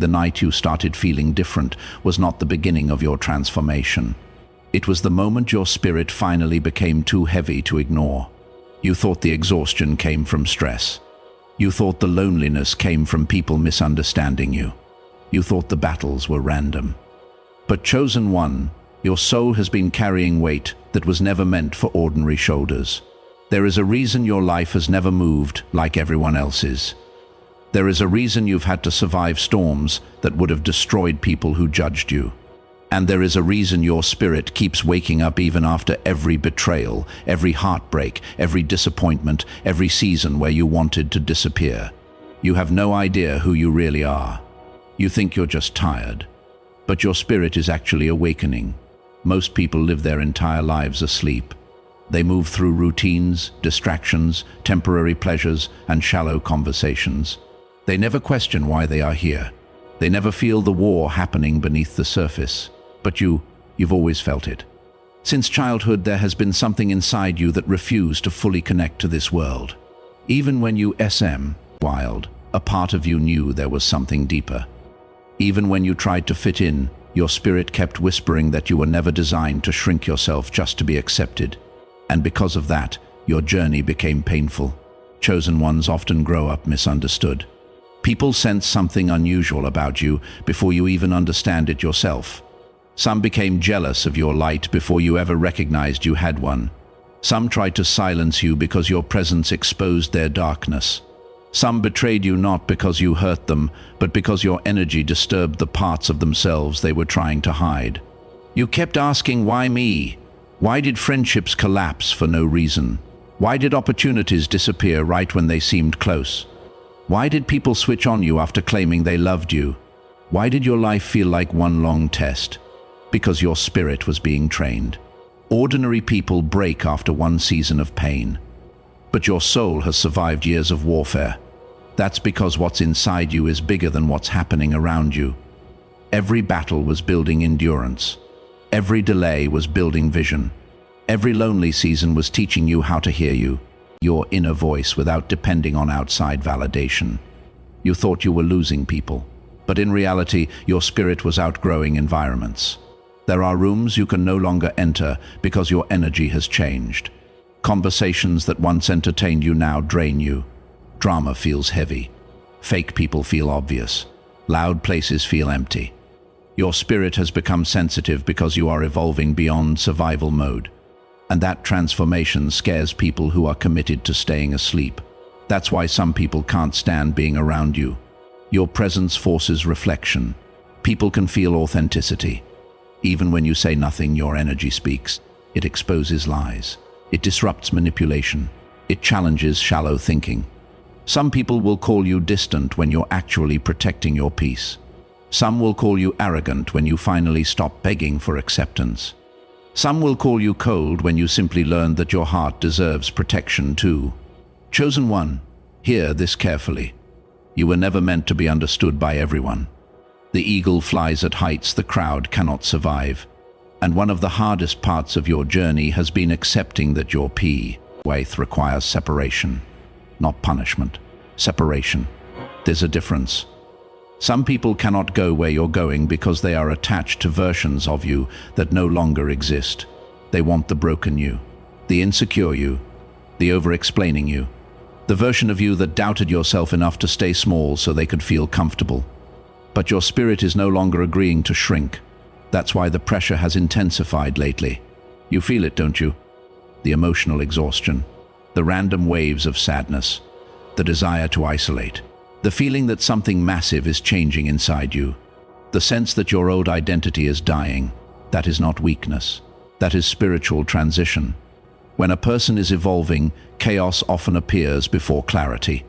The night you started feeling different was not the beginning of your transformation. It was the moment your spirit finally became too heavy to ignore. You thought the exhaustion came from stress. You thought the loneliness came from people misunderstanding you. You thought the battles were random. But chosen one, your soul has been carrying weight that was never meant for ordinary shoulders. There is a reason your life has never moved like everyone else's. There is a reason you've had to survive storms that would have destroyed people who judged you. And there is a reason your spirit keeps waking up even after every betrayal, every heartbreak, every disappointment, every season where you wanted to disappear. You have no idea who you really are. You think you're just tired. But your spirit is actually awakening. Most people live their entire lives asleep. They move through routines, distractions, temporary pleasures, and shallow conversations. They never question why they are here. They never feel the war happening beneath the surface. But you've always felt it. Since childhood, there has been something inside you that refused to fully connect to this world. Even when you wild, a part of you knew there was something deeper. Even when you tried to fit in, your spirit kept whispering that you were never designed to shrink yourself just to be accepted. And because of that, your journey became painful. Chosen ones often grow up misunderstood. People sense something unusual about you before you even understand it yourself. Some became jealous of your light before you ever recognized you had one. Some tried to silence you because your presence exposed their darkness. Some betrayed you not because you hurt them, but because your energy disturbed the parts of themselves they were trying to hide. You kept asking, why me? Why did friendships collapse for no reason? Why did opportunities disappear right when they seemed close? Why did people switch on you after claiming they loved you? Why did your life feel like one long test? Because your spirit was being trained. Ordinary people break after one season of pain. But your soul has survived years of warfare. That's because what's inside you is bigger than what's happening around you. Every battle was building endurance. Every delay was building vision. Every lonely season was teaching you how to hear your inner voice without depending on outside validation. You thought you were losing people, but in reality, your spirit was outgrowing environments. There are rooms you can no longer enter because your energy has changed. Conversations that once entertained you now drain you. Drama feels heavy. Fake people feel obvious. Loud places feel empty. Your spirit has become sensitive because you are evolving beyond survival mode. And that transformation scares people who are committed to staying asleep. That's why some people can't stand being around you. Your presence forces reflection. People can feel authenticity. Even when you say nothing, your energy speaks. It exposes lies. It disrupts manipulation. It challenges shallow thinking. Some people will call you distant when you're actually protecting your peace. Some will call you arrogant when you finally stop begging for acceptance. Some will call you cold when you simply learn that your heart deserves protection too. Chosen one, hear this carefully. You were never meant to be understood by everyone. The eagle flies at heights the crowd cannot survive. And one of the hardest parts of your journey has been accepting that your faith requires separation. Not punishment. Separation. There's a difference. Some people cannot go where you're going because they are attached to versions of you that no longer exist. They want the broken you, the insecure you, the over-explaining you, the version of you that doubted yourself enough to stay small so they could feel comfortable. But your spirit is no longer agreeing to shrink. That's why the pressure has intensified lately. You feel it, don't you? The emotional exhaustion, the random waves of sadness, the desire to isolate, the feeling that something massive is changing inside you, the sense that your old identity is dying. That is not weakness. That is spiritual transition. When a person is evolving, chaos often appears before clarity.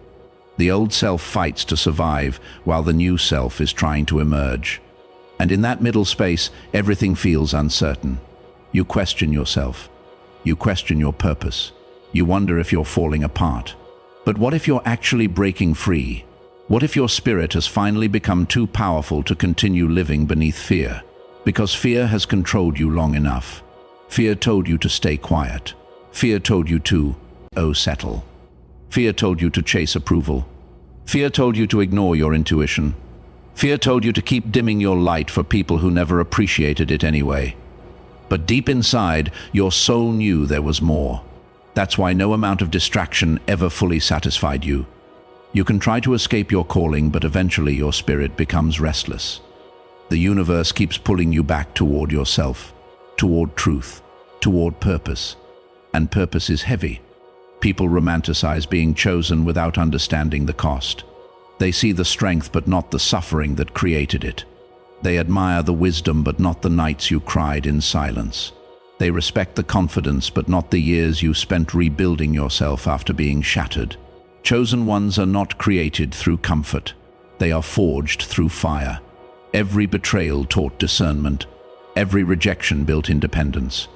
The old self fights to survive while the new self is trying to emerge. And in that middle space, everything feels uncertain. You question yourself. You question your purpose. You wonder if you're falling apart. But what if you're actually breaking free? What if your spirit has finally become too powerful to continue living beneath fear? Because fear has controlled you long enough. Fear told you to stay quiet. Fear told you to, settle. Fear told you to chase approval. Fear told you to ignore your intuition. Fear told you to keep dimming your light for people who never appreciated it anyway. But deep inside, your soul knew there was more. That's why no amount of distraction ever fully satisfied you. You can try to escape your calling, but eventually your spirit becomes restless. The universe keeps pulling you back toward yourself, toward truth, toward purpose. And purpose is heavy. People romanticize being chosen without understanding the cost. They see the strength but not the suffering that created it. They admire the wisdom but not the nights you cried in silence. They respect the confidence but not the years you spent rebuilding yourself after being shattered. Chosen ones are not created through comfort. They are forged through fire. Every betrayal taught discernment. Every rejection built independence.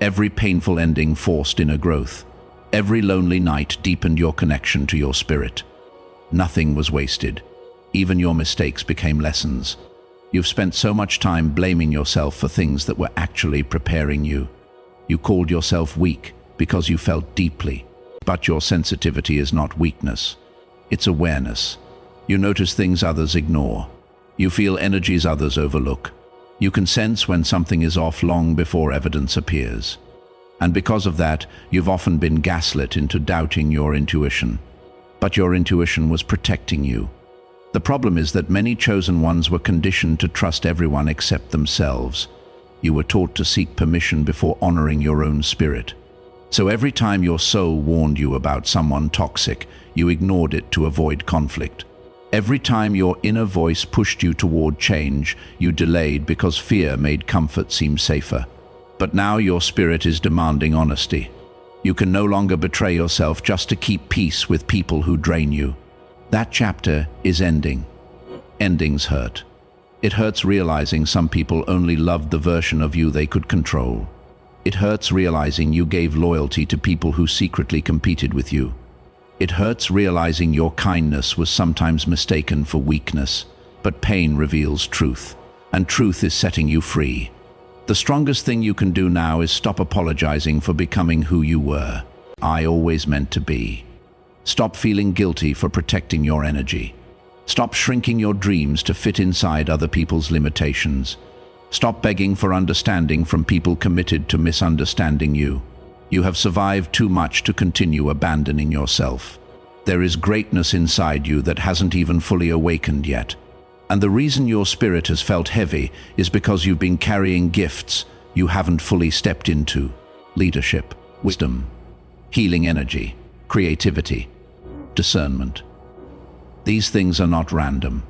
Every painful ending forced inner growth. Every lonely night deepened your connection to your spirit. Nothing was wasted. Even your mistakes became lessons. You've spent so much time blaming yourself for things that were actually preparing you. You called yourself weak because you felt deeply. But your sensitivity is not weakness. It's awareness. You notice things others ignore. You feel energies others overlook. You can sense when something is off long before evidence appears. And because of that, you've often been gaslit into doubting your intuition. But your intuition was protecting you. The problem is that many chosen ones were conditioned to trust everyone except themselves. You were taught to seek permission before honoring your own spirit. So every time your soul warned you about someone toxic, you ignored it to avoid conflict. Every time your inner voice pushed you toward change, you delayed because fear made comfort seem safer. But now your spirit is demanding honesty. You can no longer betray yourself just to keep peace with people who drain you. That chapter is ending. Endings hurt. It hurts realizing some people only loved the version of you they could control. It hurts realizing you gave loyalty to people who secretly competed with you. It hurts realizing your kindness was sometimes mistaken for weakness, but pain reveals truth, and truth is setting you free. The strongest thing you can do now is stop apologizing for becoming who you were. I always meant to be. Stop feeling guilty for protecting your energy. Stop shrinking your dreams to fit inside other people's limitations. Stop begging for understanding from people committed to misunderstanding you. You have survived too much to continue abandoning yourself. There is greatness inside you that hasn't even fully awakened yet. And the reason your spirit has felt heavy is because you've been carrying gifts you haven't fully stepped into. Leadership, wisdom, healing energy, creativity, discernment. These things are not random.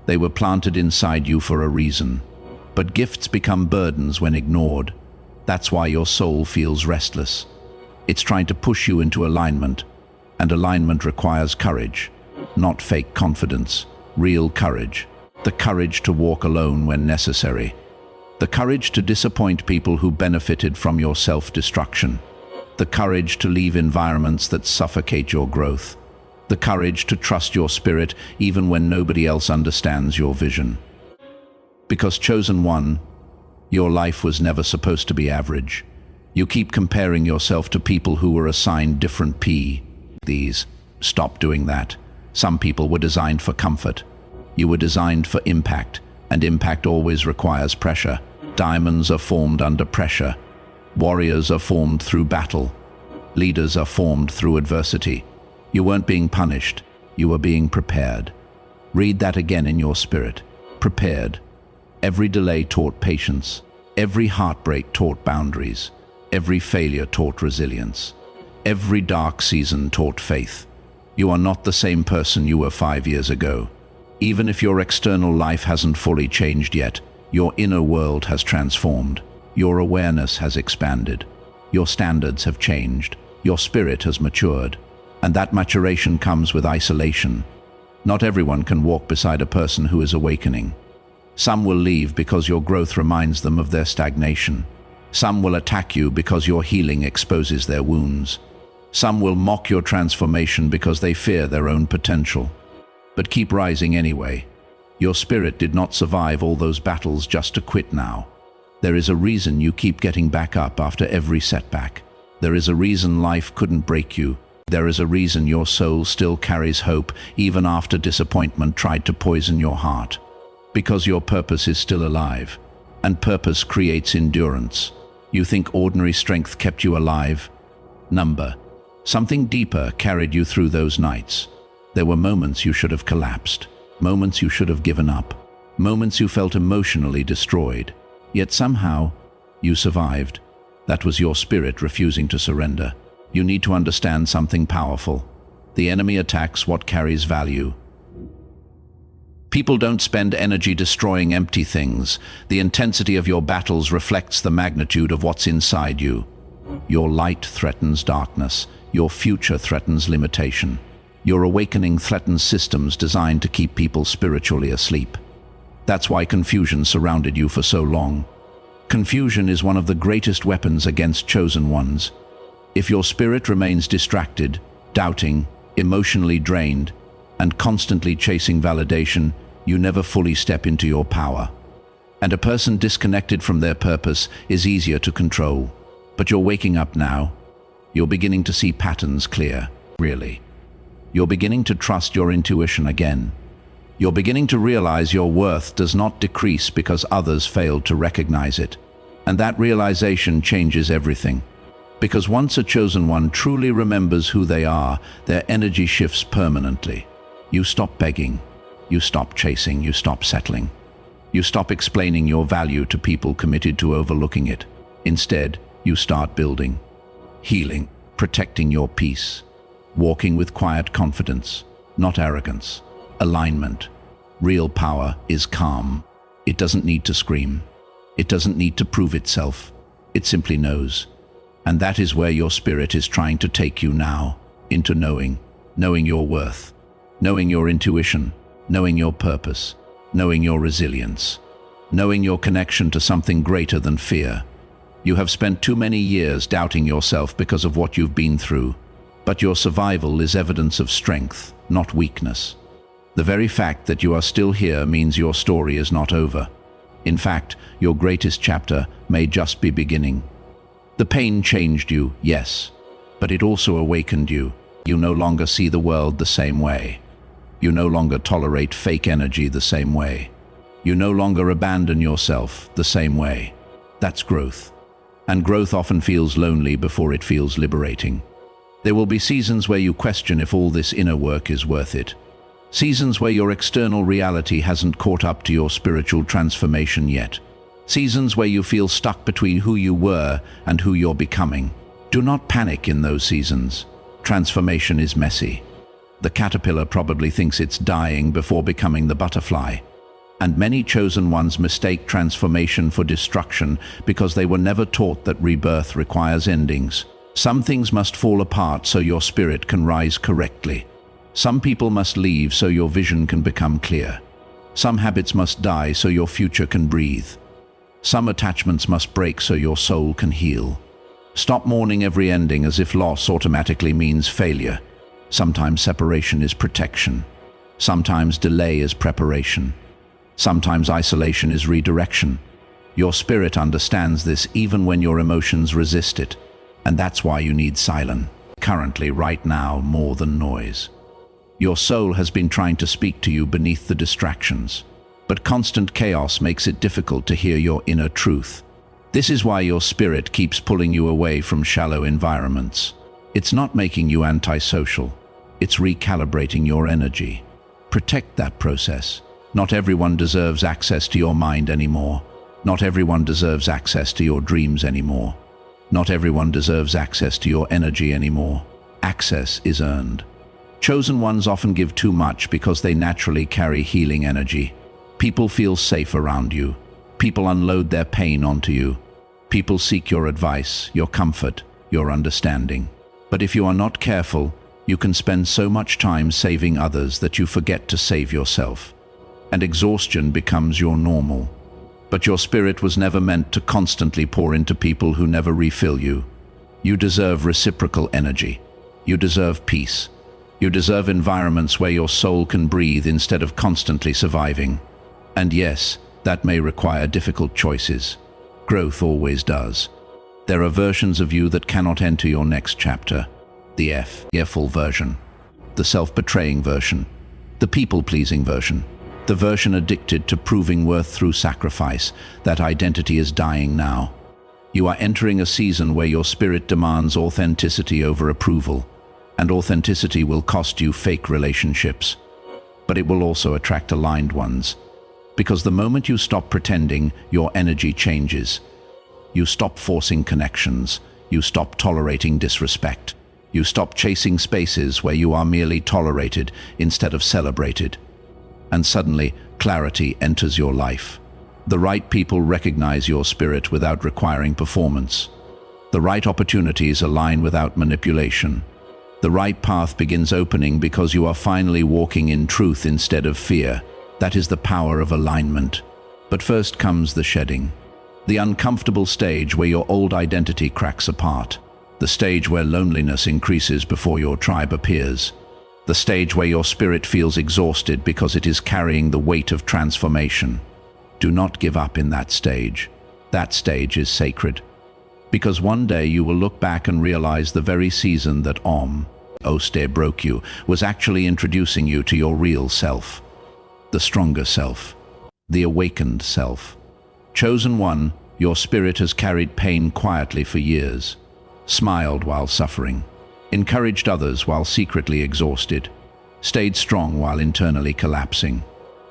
They were planted inside you for a reason. But gifts become burdens when ignored. That's why your soul feels restless. It's trying to push you into alignment, and alignment requires courage, not fake confidence, real courage. The courage to walk alone when necessary. The courage to disappoint people who benefited from your self-destruction. The courage to leave environments that suffocate your growth. The courage to trust your spirit even when nobody else understands your vision. Because chosen one, your life was never supposed to be average. You keep comparing yourself to people who were assigned different These. Stop doing that. Some people were designed for comfort. You were designed for impact, and impact always requires pressure. Diamonds are formed under pressure. Warriors are formed through battle. Leaders are formed through adversity. You weren't being punished, you were being prepared. Read that again in your spirit. Prepared. Every delay taught patience. Every heartbreak taught boundaries. Every failure taught resilience. Every dark season taught faith. You are not the same person you were 5 years ago. Even if your external life hasn't fully changed yet, your inner world has transformed. Your awareness has expanded. Your standards have changed. Your spirit has matured. And that maturation comes with isolation. Not everyone can walk beside a person who is awakening. Some will leave because your growth reminds them of their stagnation. Some will attack you because your healing exposes their wounds. Some will mock your transformation because they fear their own potential. But keep rising anyway. Your spirit did not survive all those battles just to quit now. There is a reason you keep getting back up after every setback. There is a reason life couldn't break you. There is a reason your soul still carries hope even after disappointment tried to poison your heart. Because your purpose is still alive, and purpose creates endurance. You think ordinary strength kept you alive? Number. Something deeper carried you through those nights. There were moments you should have collapsed, moments you should have given up, moments you felt emotionally destroyed. Yet somehow, you survived. That was your spirit refusing to surrender. You need to understand something powerful. The enemy attacks what carries value. People don't spend energy destroying empty things. The intensity of your battles reflects the magnitude of what's inside you. Your light threatens darkness. Your future threatens limitation. Your awakening threatens systems designed to keep people spiritually asleep. That's why confusion surrounded you for so long. Confusion is one of the greatest weapons against chosen ones. If your spirit remains distracted, doubting, emotionally drained, and constantly chasing validation, you never fully step into your power. And a person disconnected from their purpose is easier to control. But you're waking up now. You're beginning to see patterns clear, really. You're beginning to trust your intuition again. You're beginning to realize your worth does not decrease because others failed to recognize it. And that realization changes everything. Because once a chosen one truly remembers who they are, their energy shifts permanently. You stop begging. You stop chasing. You stop settling. You stop explaining your value to people committed to overlooking it. Instead, you start building, healing, protecting your peace, walking with quiet confidence, not arrogance. Alignment. Real power is calm. It doesn't need to scream. It doesn't need to prove itself. It simply knows. And that is where your spirit is trying to take you now, into knowing your worth, knowing your intuition, knowing your purpose, knowing your resilience, knowing your connection to something greater than fear. You have spent too many years doubting yourself because of what you've been through, but your survival is evidence of strength, not weakness. The very fact that you are still here means your story is not over. In fact, your greatest chapter may just be beginning. The pain changed you, yes, but it also awakened you. You no longer see the world the same way. You no longer tolerate fake energy the same way. You no longer abandon yourself the same way. That's growth. And growth often feels lonely before it feels liberating. There will be seasons where you question if all this inner work is worth it. Seasons where your external reality hasn't caught up to your spiritual transformation yet. Seasons where you feel stuck between who you were and who you're becoming. Do not panic in those seasons. Transformation is messy. The caterpillar probably thinks it's dying before becoming the butterfly. And many chosen ones mistake transformation for destruction because they were never taught that rebirth requires endings. Some things must fall apart so your spirit can rise correctly. Some people must leave so your vision can become clear. Some habits must die so your future can breathe. Some attachments must break so your soul can heal. Stop mourning every ending as if loss automatically means failure. Sometimes separation is protection. Sometimes delay is preparation. Sometimes isolation is redirection. Your spirit understands this even when your emotions resist it. And that's why you need silence. Currently, right now, more than noise. Your soul has been trying to speak to you beneath the distractions. But constant chaos makes it difficult to hear your inner truth. This is why your spirit keeps pulling you away from shallow environments. It's not making you antisocial. It's recalibrating your energy. Protect that process. Not everyone deserves access to your mind anymore. Not everyone deserves access to your dreams anymore. Not everyone deserves access to your energy anymore. Access is earned. Chosen ones often give too much because they naturally carry healing energy. People feel safe around you. People unload their pain onto you. People seek your advice, your comfort, your understanding. But if you are not careful, you can spend so much time saving others that you forget to save yourself. And exhaustion becomes your normal. But your spirit was never meant to constantly pour into people who never refill you. You deserve reciprocal energy. You deserve peace. You deserve environments where your soul can breathe instead of constantly surviving. And yes, that may require difficult choices. Growth always does. There are versions of you that cannot enter your next chapter. The fearful version, the self-betraying version, the people-pleasing version, The version addicted to proving worth through sacrifice, that identity is dying now. You are entering a season where your spirit demands authenticity over approval, and authenticity will cost you fake relationships. But it will also attract aligned ones. Because the moment you stop pretending, your energy changes. You stop forcing connections. You stop tolerating disrespect. You stop chasing spaces where you are merely tolerated instead of celebrated. And suddenly, clarity enters your life. The right people recognize your spirit without requiring performance. The right opportunities align without manipulation. The right path begins opening because you are finally walking in truth instead of fear. That is the power of alignment. But first comes the shedding. The uncomfortable stage where your old identity cracks apart. The stage where loneliness increases before your tribe appears. The stage where your spirit feels exhausted because it is carrying the weight of transformation. Do not give up in that stage. That stage is sacred. Because one day you will look back and realize the very season that Oster broke you was actually introducing you to your real self. The stronger self. The awakened self. Chosen one, your spirit has carried pain quietly for years. Smiled while suffering. Encouraged others while secretly exhausted. Stayed strong while internally collapsing.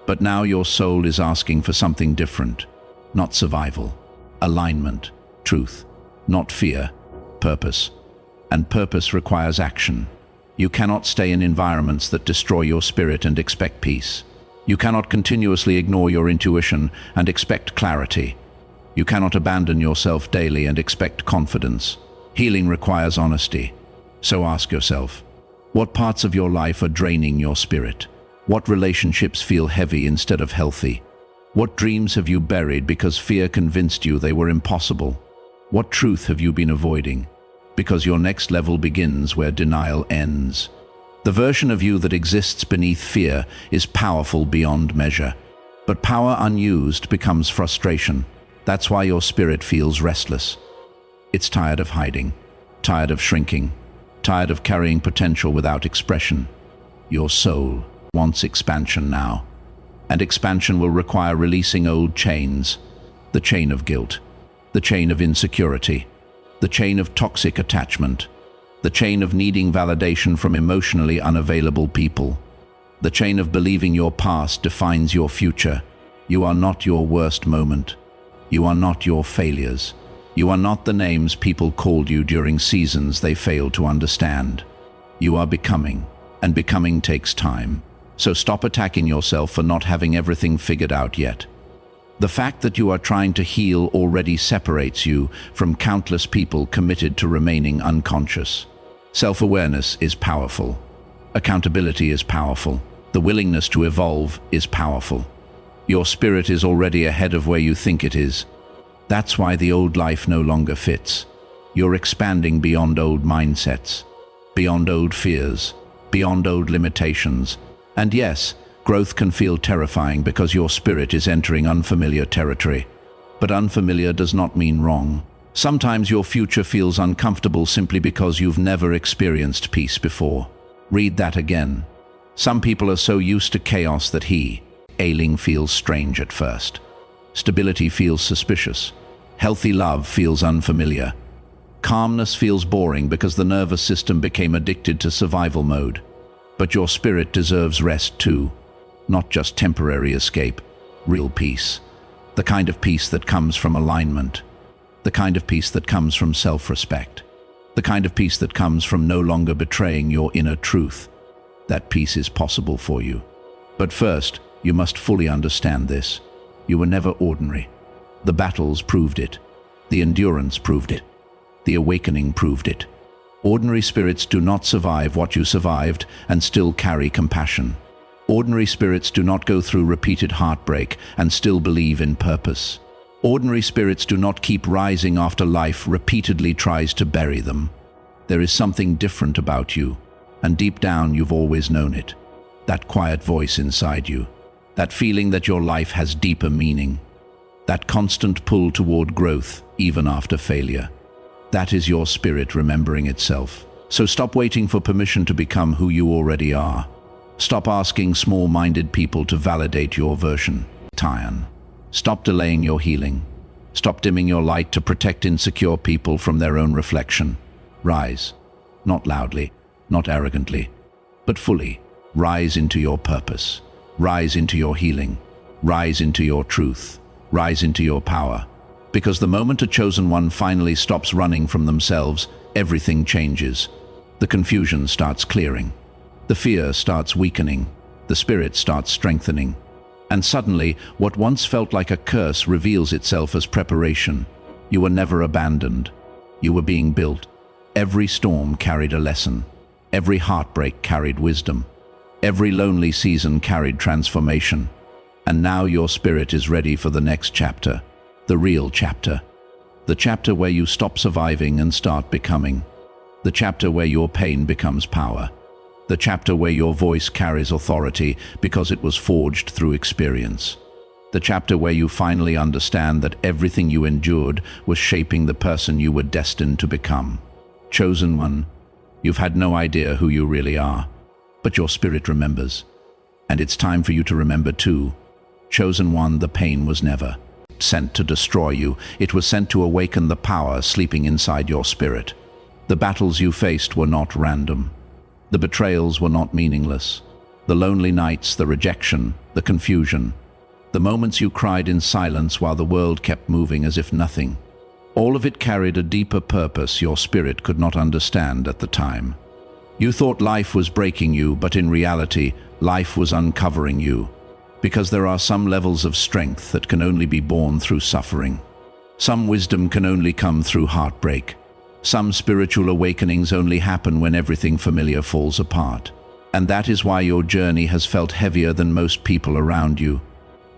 But now your soul is asking for something different. Not survival. Alignment. Truth. Not fear. Purpose. And purpose requires action. You cannot stay in environments that destroy your spirit and expect peace. You cannot continuously ignore your intuition and expect clarity. You cannot abandon yourself daily and expect confidence. Healing requires honesty. So ask yourself, what parts of your life are draining your spirit? What relationships feel heavy instead of healthy? What dreams have you buried because fear convinced you they were impossible? What truth have you been avoiding? Because your next level begins where denial ends. The version of you that exists beneath fear is powerful beyond measure. But power unused becomes frustration. That's why your spirit feels restless. It's tired of hiding, tired of shrinking, tired of carrying potential without expression. Your soul wants expansion now. And expansion will require releasing old chains. The chain of guilt, the chain of insecurity, the chain of toxic attachment, the chain of needing validation from emotionally unavailable people, the chain of believing your past defines your future. You are not your worst moment. You are not your failures. You are not the names people called you during seasons they failed to understand. You are becoming, and becoming takes time. So stop attacking yourself for not having everything figured out yet. The fact that you are trying to heal already separates you from countless people committed to remaining unconscious. Self-awareness is powerful. Accountability is powerful. The willingness to evolve is powerful. Your spirit is already ahead of where you think it is. That's why the old life no longer fits. You're expanding beyond old mindsets, beyond old fears, beyond old limitations. And yes, growth can feel terrifying because your spirit is entering unfamiliar territory. But unfamiliar does not mean wrong. Sometimes your future feels uncomfortable simply because you've never experienced peace before. Read that again. Some people are so used to chaos that ailing feels strange at first. Stability feels suspicious. Healthy love feels unfamiliar. Calmness feels boring because the nervous system became addicted to survival mode. But your spirit deserves rest too. Not just temporary escape, real peace. The kind of peace that comes from alignment. The kind of peace that comes from self-respect. The kind of peace that comes from no longer betraying your inner truth. That peace is possible for you. But first, you must fully understand this. You were never ordinary. The battles proved it. The endurance proved it. The awakening proved it. Ordinary spirits do not survive what you survived and still carry compassion. Ordinary spirits do not go through repeated heartbreak and still believe in purpose. Ordinary spirits do not keep rising after life repeatedly tries to bury them. There is something different about you, and deep down you've always known it. That quiet voice inside you. That feeling that your life has deeper meaning. That constant pull toward growth, even after failure. That is your spirit remembering itself. So stop waiting for permission to become who you already are. Stop asking small-minded people to validate your version. Tian. Stop delaying your healing. Stop dimming your light to protect insecure people from their own reflection. Rise. Not loudly, not arrogantly, but fully. Rise into your purpose. Rise into your healing. Rise into your truth. Rise into your power. Because the moment a chosen one finally stops running from themselves, everything changes. The confusion starts clearing. The fear starts weakening. The spirit starts strengthening. And suddenly, what once felt like a curse reveals itself as preparation. You were never abandoned. You were being built. Every storm carried a lesson. Every heartbreak carried wisdom. Every lonely season carried transformation. And now your spirit is ready for the next chapter. The real chapter. The chapter where you stop surviving and start becoming. The chapter where your pain becomes power. The chapter where your voice carries authority because it was forged through experience. The chapter where you finally understand that everything you endured was shaping the person you were destined to become. Chosen one, you've had no idea who you really are, but your spirit remembers. And it's time for you to remember too. Chosen one, the pain was never sent to destroy you. It was sent to awaken the power sleeping inside your spirit. The battles you faced were not random. The betrayals were not meaningless. The lonely nights, the rejection, the confusion, the moments you cried in silence while the world kept moving as if nothing. All of it carried a deeper purpose your spirit could not understand at the time. You thought life was breaking you, but in reality, life was uncovering you. Because there are some levels of strength that can only be born through suffering. Some wisdom can only come through heartbreak. Some spiritual awakenings only happen when everything familiar falls apart. And that is why your journey has felt heavier than most people around you.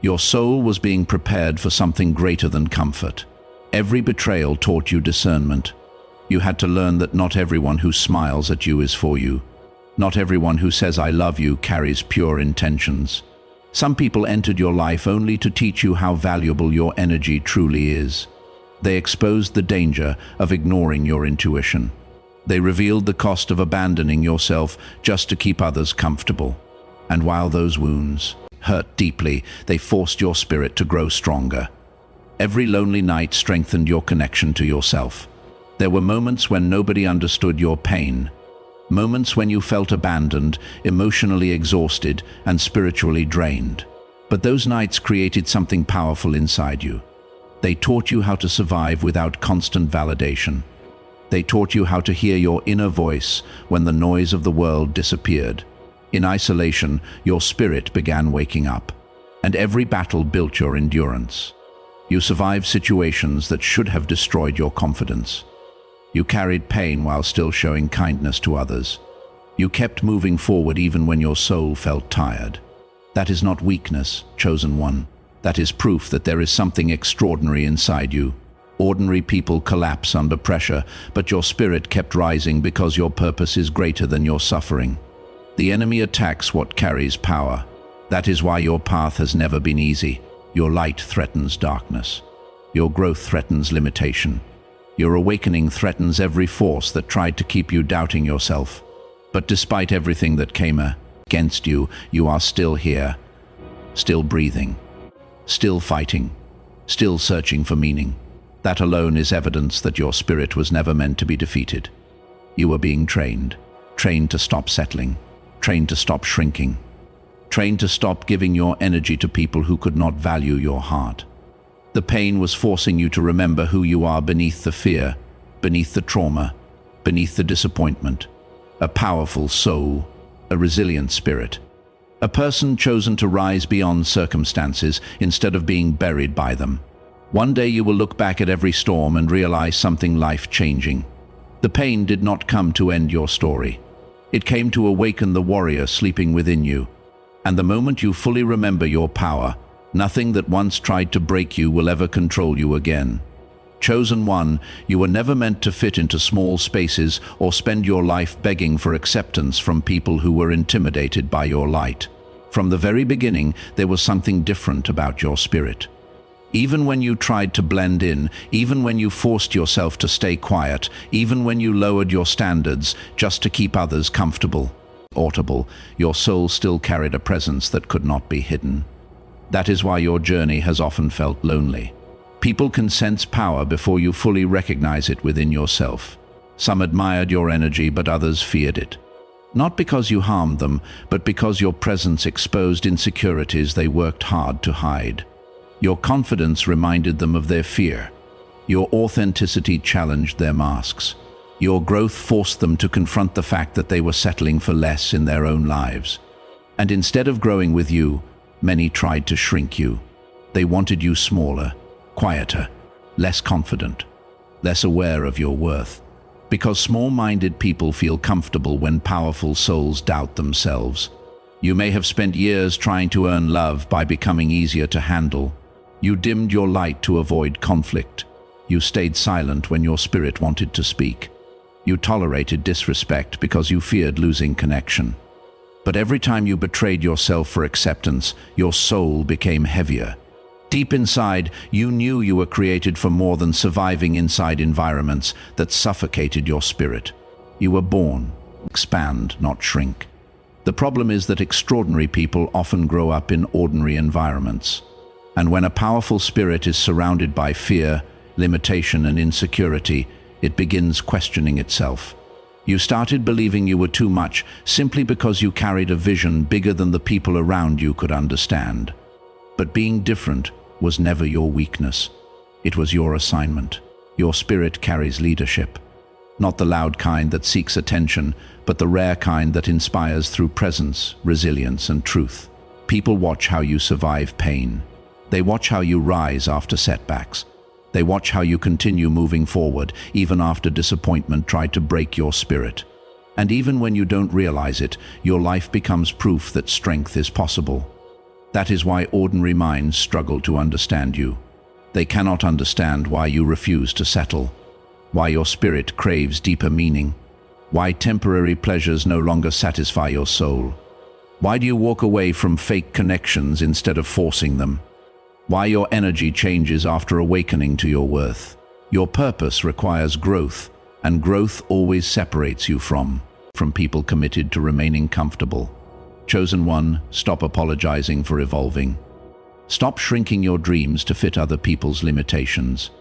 Your soul was being prepared for something greater than comfort. Every betrayal taught you discernment. You had to learn that not everyone who smiles at you is for you. Not everyone who says I love you carries pure intentions. Some people entered your life only to teach you how valuable your energy truly is. They exposed the danger of ignoring your intuition. They revealed the cost of abandoning yourself just to keep others comfortable. And while those wounds hurt deeply, they forced your spirit to grow stronger. Every lonely night strengthened your connection to yourself. There were moments when nobody understood your pain. Moments when you felt abandoned, emotionally exhausted, and spiritually drained. But those nights created something powerful inside you. They taught you how to survive without constant validation. They taught you how to hear your inner voice when the noise of the world disappeared. In isolation, your spirit began waking up, and every battle built your endurance. You survived situations that should have destroyed your confidence. You carried pain while still showing kindness to others. You kept moving forward even when your soul felt tired. That is not weakness, chosen one. That is proof that there is something extraordinary inside you. Ordinary people collapse under pressure, but your spirit kept rising because your purpose is greater than your suffering. The enemy attacks what carries power. That is why your path has never been easy. Your light threatens darkness. Your growth threatens limitation. Your awakening threatens every force that tried to keep you doubting yourself. But despite everything that came against you, you are still here, still breathing. Still fighting, still searching for meaning. That alone is evidence that your spirit was never meant to be defeated. You were being trained to stop settling, trained to stop shrinking, trained to stop giving your energy to people who could not value your heart. The pain was forcing you to remember who you are beneath the fear, beneath the trauma, beneath the disappointment. A powerful soul, a resilient spirit. A person chosen to rise beyond circumstances instead of being buried by them. One day you will look back at every storm and realize something life-changing. The pain did not come to end your story. It came to awaken the warrior sleeping within you. And the moment you fully remember your power, nothing that once tried to break you will ever control you again. Chosen one, you were never meant to fit into small spaces or spend your life begging for acceptance from people who were intimidated by your light. From the very beginning, there was something different about your spirit. Even when you tried to blend in, even when you forced yourself to stay quiet, even when you lowered your standards just to keep others comfortable, audible, your soul still carried a presence that could not be hidden. That is why your journey has often felt lonely. People can sense power before you fully recognize it within yourself. Some admired your energy, but others feared it. Not because you harmed them, but because your presence exposed insecurities they worked hard to hide. Your confidence reminded them of their fear. Your authenticity challenged their masks. Your growth forced them to confront the fact that they were settling for less in their own lives. And instead of growing with you, many tried to shrink you. They wanted you smaller, quieter, less confident, less aware of your worth. Because small-minded people feel comfortable when powerful souls doubt themselves. You may have spent years trying to earn love by becoming easier to handle. You dimmed your light to avoid conflict. You stayed silent when your spirit wanted to speak. You tolerated disrespect because you feared losing connection. But every time you betrayed yourself for acceptance, your soul became heavier. Deep inside, you knew you were created for more than surviving inside environments that suffocated your spirit. You were born, expand, not shrink. The problem is that extraordinary people often grow up in ordinary environments. And when a powerful spirit is surrounded by fear, limitation, and insecurity, it begins questioning itself. You started believing you were too much simply because you carried a vision bigger than the people around you could understand. But being different was never your weakness. It was your assignment. Your spirit carries leadership. Not the loud kind that seeks attention, but the rare kind that inspires through presence, resilience, and truth. People watch how you survive pain. They watch how you rise after setbacks. They watch how you continue moving forward, even after disappointment tried to break your spirit. And even when you don't realize it, your life becomes proof that strength is possible. That is why ordinary minds struggle to understand you. They cannot understand why you refuse to settle, why your spirit craves deeper meaning, why temporary pleasures no longer satisfy your soul. Why do you walk away from fake connections instead of forcing them? Why your energy changes after awakening to your worth. Your purpose requires growth, and growth always separates you from people committed to remaining comfortable. Chosen one, stop apologizing for evolving. Stop shrinking your dreams to fit other people's limitations.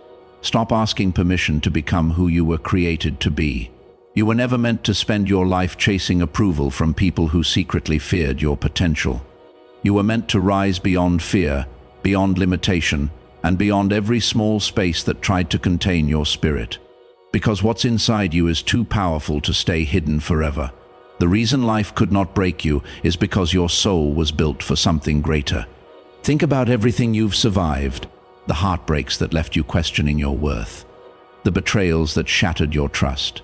Stop asking permission to become who you were created to be. You were never meant to spend your life chasing approval from people who secretly feared your potential. You were meant to rise beyond fear, beyond limitation, and beyond every small space that tried to contain your spirit. Because what's inside you is too powerful to stay hidden forever. The reason life could not break you is because your soul was built for something greater. Think about everything you've survived, the heartbreaks that left you questioning your worth, the betrayals that shattered your trust,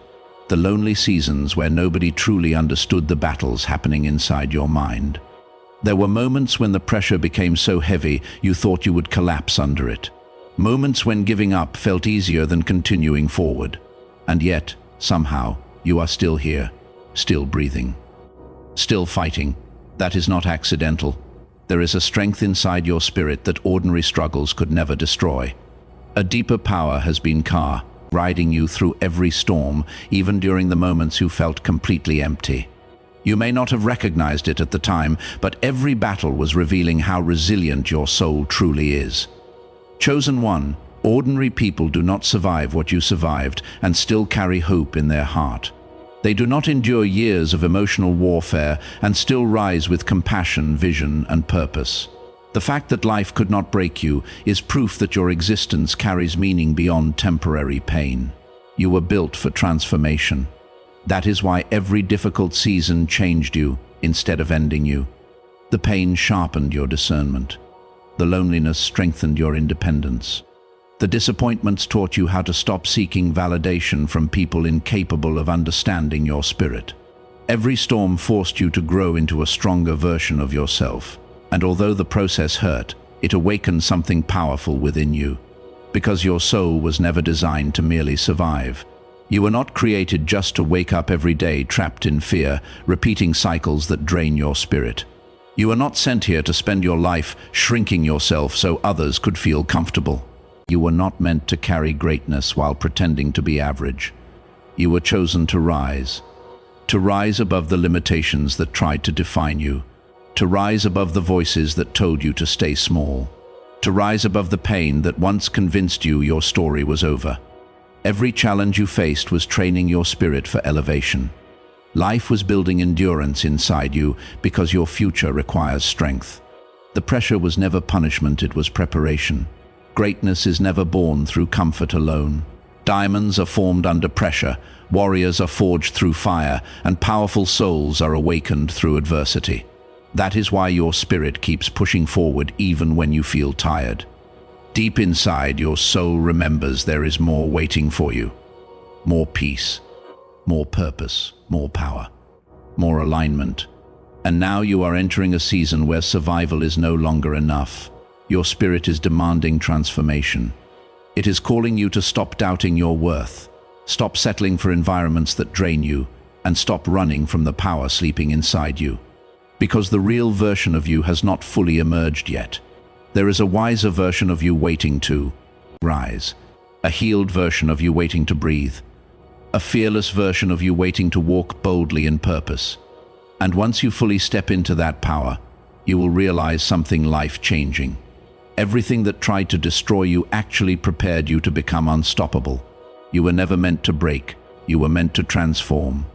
the lonely seasons where nobody truly understood the battles happening inside your mind. There were moments when the pressure became so heavy you thought you would collapse under it. Moments when giving up felt easier than continuing forward. And yet, somehow, you are still here. Still breathing, still fighting. That is not accidental. There is a strength inside your spirit that ordinary struggles could never destroy. A deeper power has been riding you through every storm, even during the moments you felt completely empty. You may not have recognized it at the time, but every battle was revealing how resilient your soul truly is. Chosen one, ordinary people do not survive what you survived and still carry hope in their heart. They do not endure years of emotional warfare and still rise with compassion, vision, and purpose. The fact that life could not break you is proof that your existence carries meaning beyond temporary pain. You were built for transformation. That is why every difficult season changed you instead of ending you. The pain sharpened your discernment. The loneliness strengthened your independence. The disappointments taught you how to stop seeking validation from people incapable of understanding your spirit. Every storm forced you to grow into a stronger version of yourself. And although the process hurt, it awakened something powerful within you. Because your soul was never designed to merely survive. You were not created just to wake up every day trapped in fear, repeating cycles that drain your spirit. You were not sent here to spend your life shrinking yourself so others could feel comfortable. You were not meant to carry greatness while pretending to be average. You were chosen to rise, to rise above the limitations that tried to define you, to rise above the voices that told you to stay small, to rise above the pain that once convinced you your story was over. Every challenge you faced was training your spirit for elevation. Life was building endurance inside you because your future requires strength. The pressure was never punishment, it was preparation. Greatness is never born through comfort alone. Diamonds are formed under pressure, warriors are forged through fire, and powerful souls are awakened through adversity. That is why your spirit keeps pushing forward even when you feel tired. Deep inside, your soul remembers there is more waiting for you. More peace, more purpose, more power, more alignment. And now you are entering a season where survival is no longer enough. Your spirit is demanding transformation. It is calling you to stop doubting your worth, stop settling for environments that drain you, and stop running from the power sleeping inside you. Because the real version of you has not fully emerged yet. There is a wiser version of you waiting to rise, a healed version of you waiting to breathe, a fearless version of you waiting to walk boldly in purpose. And once you fully step into that power, you will realize something life-changing. Everything that tried to destroy you actually prepared you to become unstoppable. You were never meant to break, you were meant to transform.